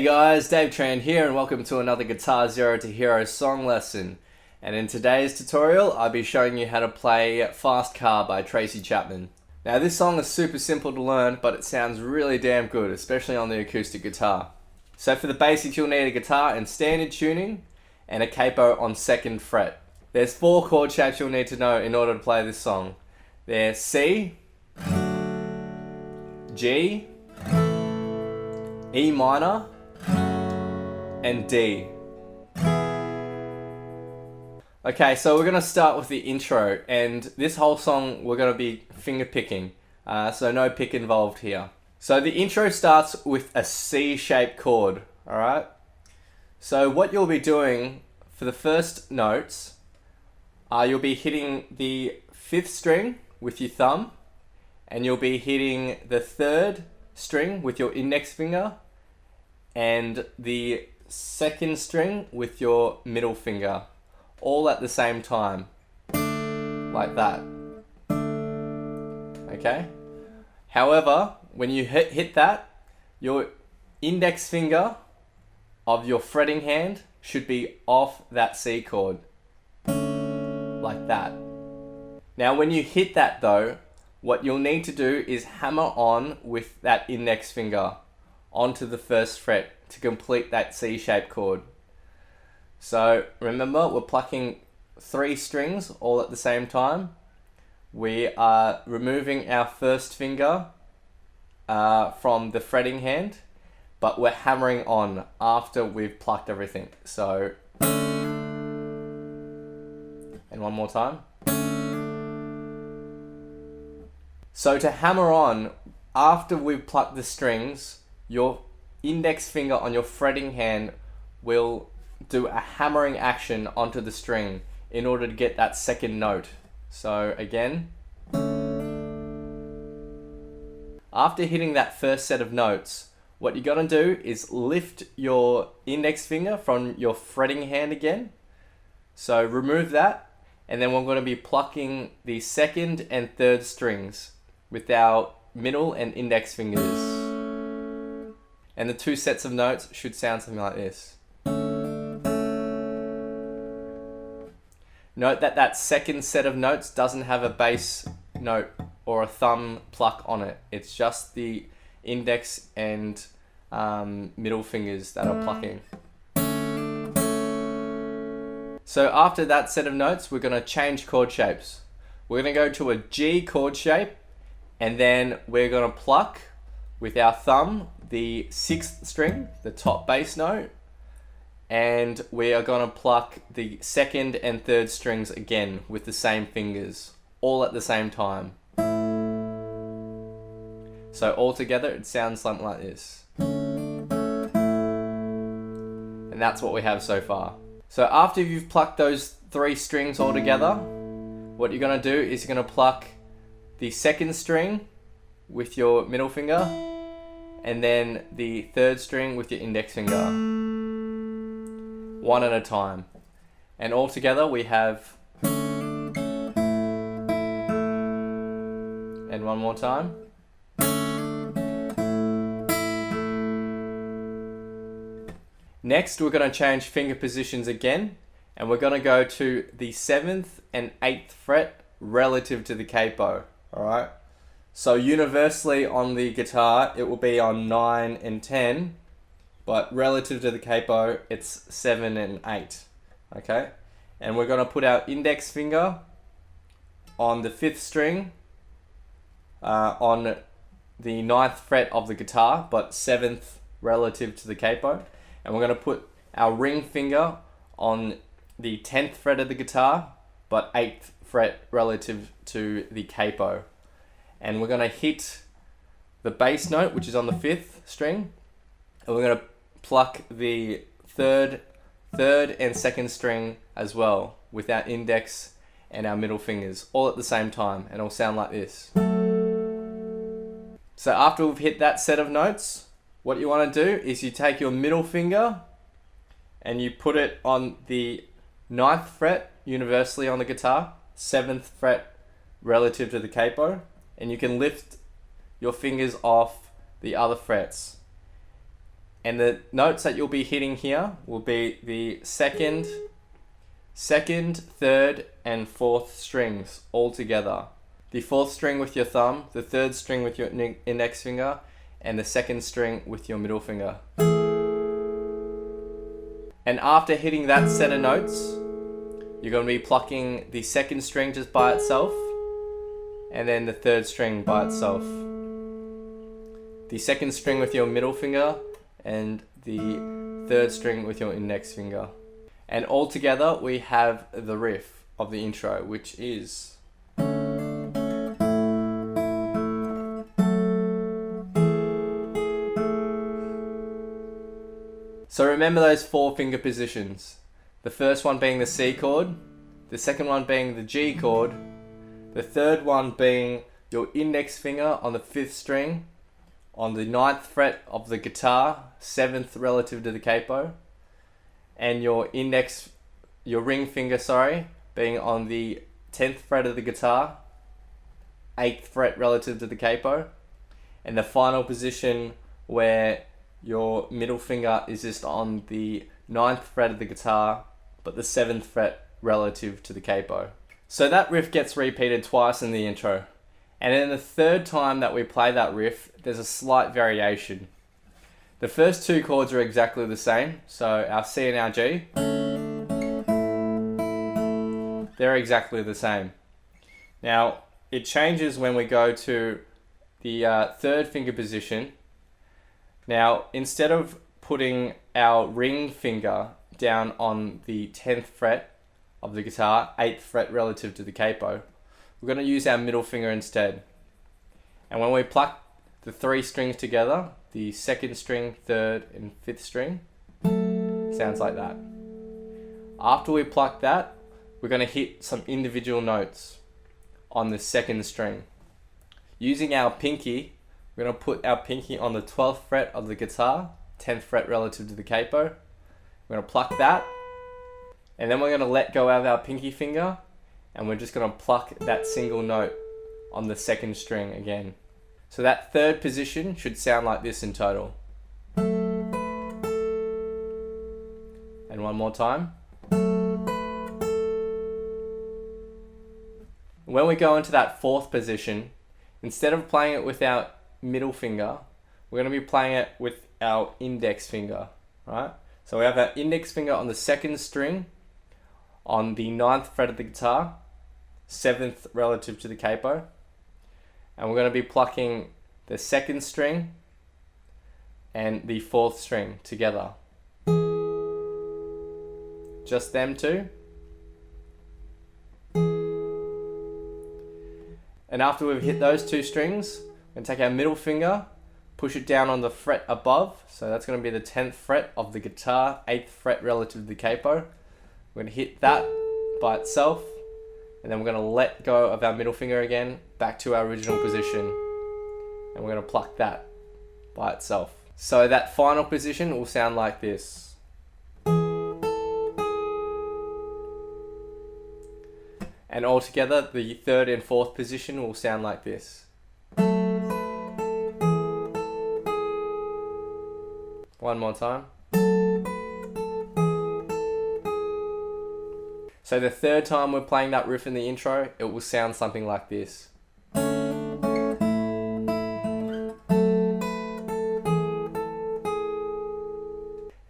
Hey guys, Dave Tran here and welcome to another Guitar Zero to Hero song lesson. And in today's tutorial, I'll be showing you how to play Fast Car by Tracy Chapman. Now this song is super simple to learn, but it sounds really damn good, especially on the acoustic guitar. So for the basics, you'll need a guitar in standard tuning and a capo on 2nd fret. There's 4 chord shapes you'll need to know in order to play this song. They're C, G, E minor, and D. Okay, so we're going to start with the intro, and this whole song we're going to be finger picking, so no pick involved here. So the intro starts with a C-shaped chord, alright? So what you'll be doing for the first notes, you'll be hitting the 5th string with your thumb, and you'll be hitting the 3rd string with your index finger, and the 2nd string with your middle finger, all at the same time, like that. Okay? However, when you hit that, your index finger of your fretting hand should be off that C chord, like that. Now when you hit that though, what you'll need to do is hammer on with that index finger onto the 1st fret to complete that C-shaped chord. So remember, we're plucking 3 strings all at the same time. We are removing our 1st finger from the fretting hand, but we're hammering on after we've plucked everything. So, and one more time. So to hammer on, after we've plucked the strings, your index finger on your fretting hand will do a hammering action onto the string in order to get that 2nd note. So again, after hitting that first set of notes, what you're going to do is lift your index finger from your fretting hand again. So remove that, and then we're going to be plucking the 2nd and 3rd strings with our middle and index fingers. And the 2 sets of notes should sound something like this. Note that that 2nd set of notes doesn't have a bass note or a thumb pluck on it. It's just the index and middle fingers that are plucking. So after that set of notes, we're going to change chord shapes. We're going to go to a G chord shape, and then we're going to pluck with our thumb the 6th string, the top bass note, and we are going to pluck the 2nd and 3rd strings again with the same fingers, all at the same time. So all together it sounds something like this. And that's what we have so far. So after you've plucked those 3 strings all together, what you're going to do is you're going to pluck the 2nd string with your middle finger, and then the 3rd string with your index finger, one at a time. And all together we have, and one more time. Next we're going to change finger positions again, and we're going to go to the 7th and 8th fret relative to the capo. Alright? So universally on the guitar, it will be on 9 and 10, but relative to the capo, it's 7 and 8. Okay? And we're going to put our index finger on the 5th string, on the 9th fret of the guitar, but 7th relative to the capo. And we're going to put our ring finger on the 10th fret of the guitar, but 8th fret relative to the capo. And we're going to hit the bass note, which is on the 5th string, and we're going to pluck the 3rd and 2nd string as well with our index and our middle fingers, all at the same time, and it'll sound like this. So after we've hit that set of notes, what you want to do is you take your middle finger and you put it on the 9th fret universally on the guitar, 7th fret relative to the capo, and you can lift your fingers off the other frets. And the notes that you'll be hitting here will be the second, third, and fourth strings all together. The fourth string with your thumb, the third string with your index finger, and the second string with your middle finger. And after hitting that set of notes, you're going to be plucking the second string just by itself, and then the third string by itself. The second string with your middle finger, and the third string with your index finger. And all together we have the riff of the intro, which is... So remember those 4 finger positions. The first one being the C chord, the second one being the G chord, the third one being your index finger on the 5th string, on the 9th fret of the guitar, 7th relative to the capo, and your ring finger, being on the 10th fret of the guitar, 8th fret relative to the capo, and the final position where your middle finger is just on the 9th fret of the guitar, but the 7th fret relative to the capo. So that riff gets repeated twice in the intro. And then the third time that we play that riff, there's a slight variation. The first 2 chords are exactly the same. So our C and our G, they're exactly the same. Now, it changes when we go to the third finger position. Now, instead of putting our ring finger down on the 10th fret of the guitar, 8th fret relative to the capo, we're going to use our middle finger instead. And when we pluck the 3 strings together, the 2nd string, 3rd, and 5th string, sounds like that. After we pluck that, we're going to hit some individual notes on the 2nd string. Using our pinky, we're going to put our pinky on the 12th fret of the guitar, 10th fret relative to the capo. We're going to pluck that, and then we're going to let go of our pinky finger, and we're just going to pluck that single note on the 2nd string again. So that third position should sound like this in total. And one more time. When we go into that 4th position, instead of playing it with our middle finger, we're going to be playing it with our index finger, right? So we have our index finger on the 2nd string, on the 9th fret of the guitar, 7th relative to the capo, and we're going to be plucking the 2nd string and the 4th string together. Just them 2. And after we've hit those 2 strings, we're going to take our middle finger, push it down on the fret above, so that's going to be the 10th fret of the guitar, 8th fret relative to the capo. We're going to hit that by itself, and then we're going to let go of our middle finger again, back to our original position, and we're going to pluck that by itself. So that final position will sound like this. And altogether, the 3rd and 4th position will sound like this. One more time. So the 3rd time we're playing that riff in the intro, it will sound something like this.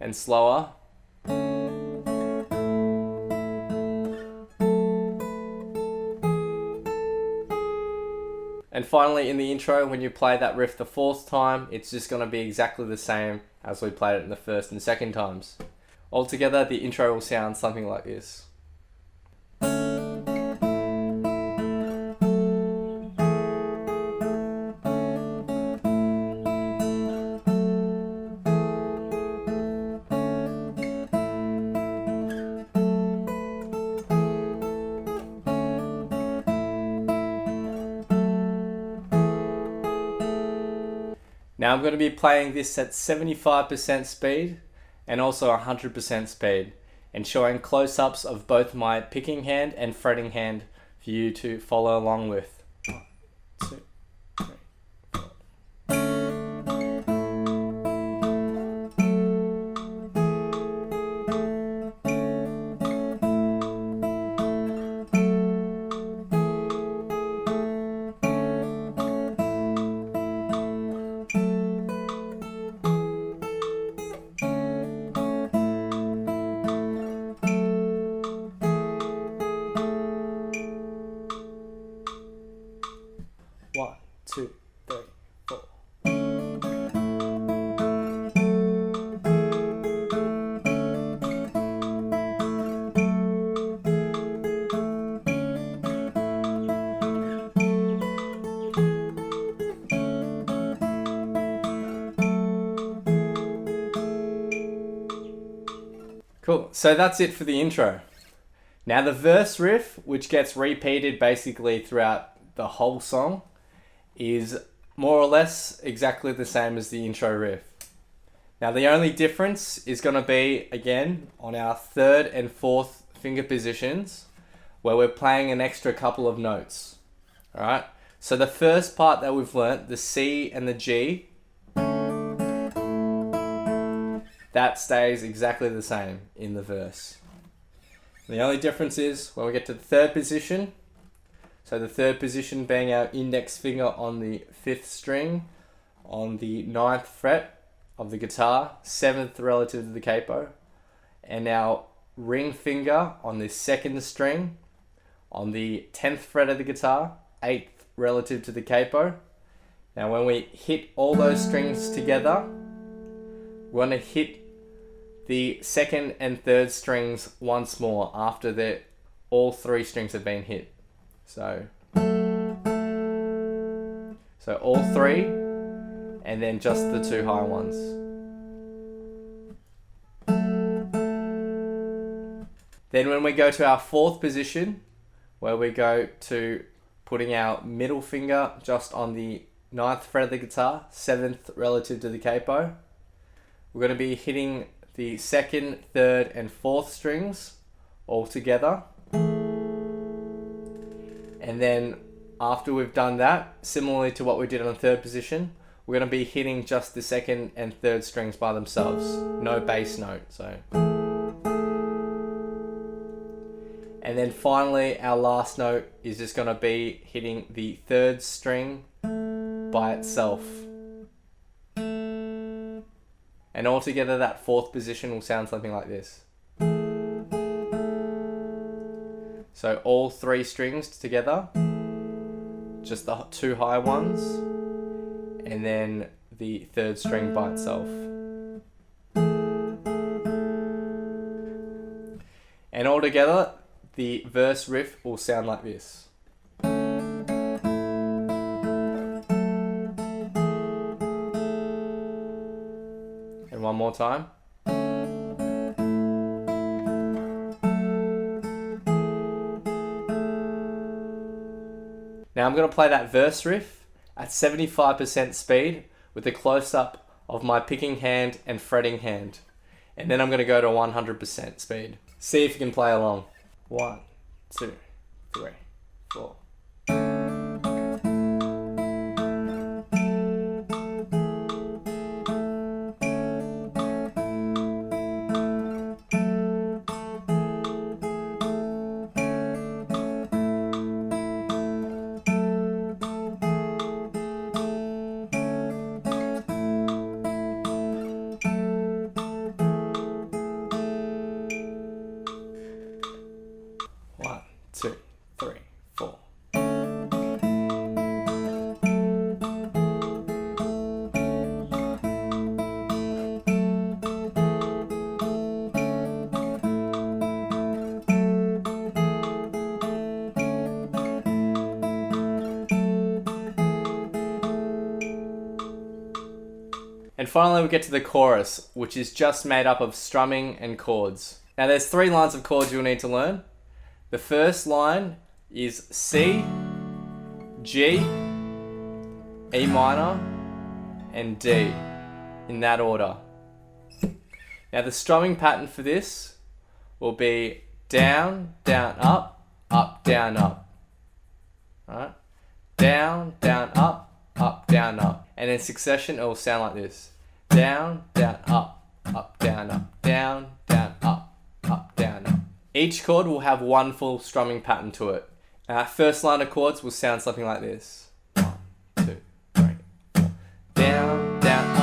And slower. And finally, in the intro, when you play that riff the 4th time, it's just going to be exactly the same as we played it in the 1st and 2nd times. Altogether, the intro will sound something like this. Now I'm going to be playing this at 75% speed and also 100% speed, and showing close-ups of both my picking hand and fretting hand for you to follow along with. 1, 2, 3, 4. Cool. So that's it for the intro. Now the verse riff, which gets repeated basically throughout the whole song, is more or less exactly the same as the intro riff. Now the only difference is going to be, again, on our third and fourth finger positions, where we're playing an extra couple of notes. Alright? So the first part that we've learnt, the C and the G, that stays exactly the same in the verse. The only difference is when we get to the third position, so the third position being our index finger on the 5th string, on the 9th fret of the guitar, 7th relative to the capo, and our ring finger on the 2nd string, on the 10th fret of the guitar, 8th relative to the capo. Now when we hit all those strings together, we're going to hit the 2nd and 3rd strings once more after all 3 strings have been hit. So all 3, and then just the 2 high ones. Then when we go to our 4th position, where we go to putting our middle finger just on the 9th fret of the guitar, 7th relative to the capo, we're going to be hitting the 2nd, 3rd, and 4th strings all together. And then after we've done that, similarly to what we did on the 3rd position, we're going to be hitting just the 2nd and 3rd strings by themselves. No bass note. And then finally, our last note is just going to be hitting the 3rd string by itself. And altogether, that 4th position will sound something like this. So all 3 strings together, just the 2 high ones, and then the 3rd string by itself. And altogether, the verse riff will sound like this. And one more time. Now I'm going to play that verse riff at 75% speed with a close-up of my picking hand and fretting hand. And then I'm going to go to 100% speed. See if you can play along. 1, 2, 3, 4. And finally we get to the chorus, which is just made up of strumming and chords. Now there's 3 lines of chords you'll need to learn. The first line is C, G, E minor, and D, in that order. Now the strumming pattern for this will be down, down, up, up, down, up. Alright? Down, down, up, down, up. And in succession it will sound like this. Down, down, up, down, up, down, down, up, down, up. Each chord will have one full strumming pattern to it. Our first line of chords will sound something like this. 1, 2, 3, 4. Down, down,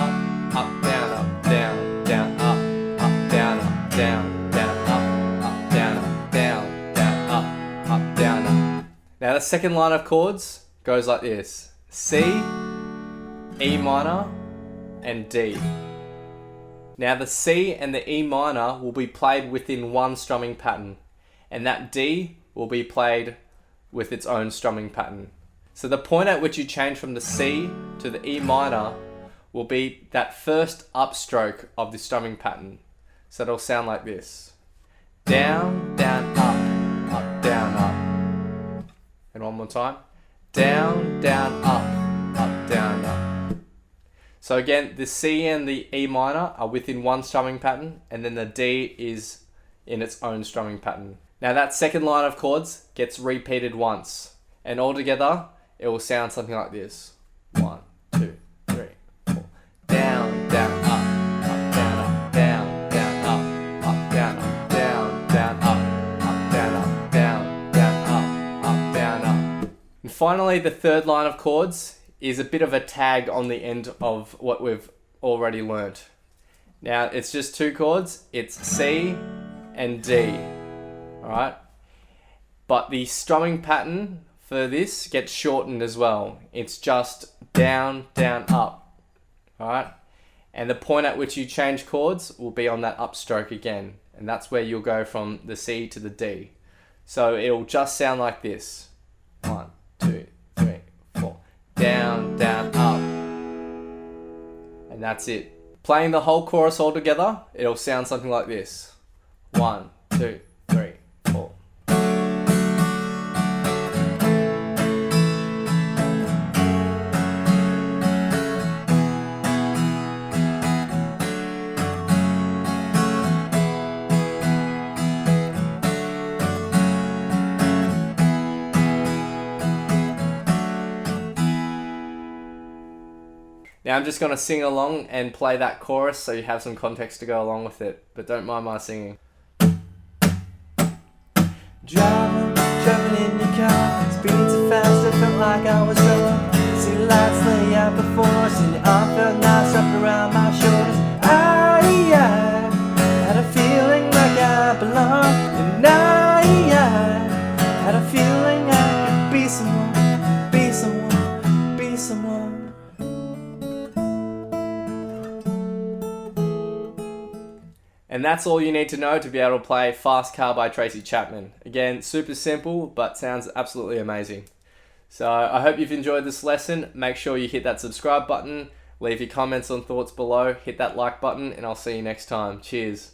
up, down, down, up, down, up, down, up, down, up, down, up, down, up. Now the second line of chords goes like this. C, E minor, and D. Now the C and the E minor will be played within one strumming pattern, and that D will be played with its own strumming pattern. So the point at which you change from the C to the E minor will be that first upstroke of the strumming pattern. So it'll sound like this. Down, down, up, down, up. And one more time. Down, down, up, down, up. So again, the C and the E minor are within one strumming pattern, and then the D is in its own strumming pattern. Now that second line of chords gets repeated once, and altogether it will sound something like this. 1, 2, 3, 4. Down, down, up, down, up, down, down, up, down, up, down, down, up, down, up, down, down, up, down, up. And finally, the third line of chords is a bit of a tag on the end of what we've already learnt. Now it's just two chords, it's C and D, alright? But the strumming pattern for this gets shortened as well. It's just down, down, up, alright? And the point at which you change chords will be on that upstroke again, and that's where you'll go from the C to the D. So it'll just sound like this. 1, 2, 3, 4. Down, down, up. And that's it. Playing the whole chorus all together, it'll sound something like this. 1, 2, 3, 4. Now I'm just going to sing along and play that chorus so you have some context to go along with it, but don't mind my singing. Driving in your car, speeding so fast I felt like I was drunk. See lights lay out before us and your arm felt nice wrapped around my shoulders. I had a feeling like I belonged, and I had a feeling I could be someone, be someone, be someone. And that's all you need to know to be able to play Fast Car by Tracy Chapman. Again, super simple, but sounds absolutely amazing. So I hope you've enjoyed this lesson. Make sure you hit that subscribe button, leave your comments and thoughts below, hit that like button, and I'll see you next time. Cheers.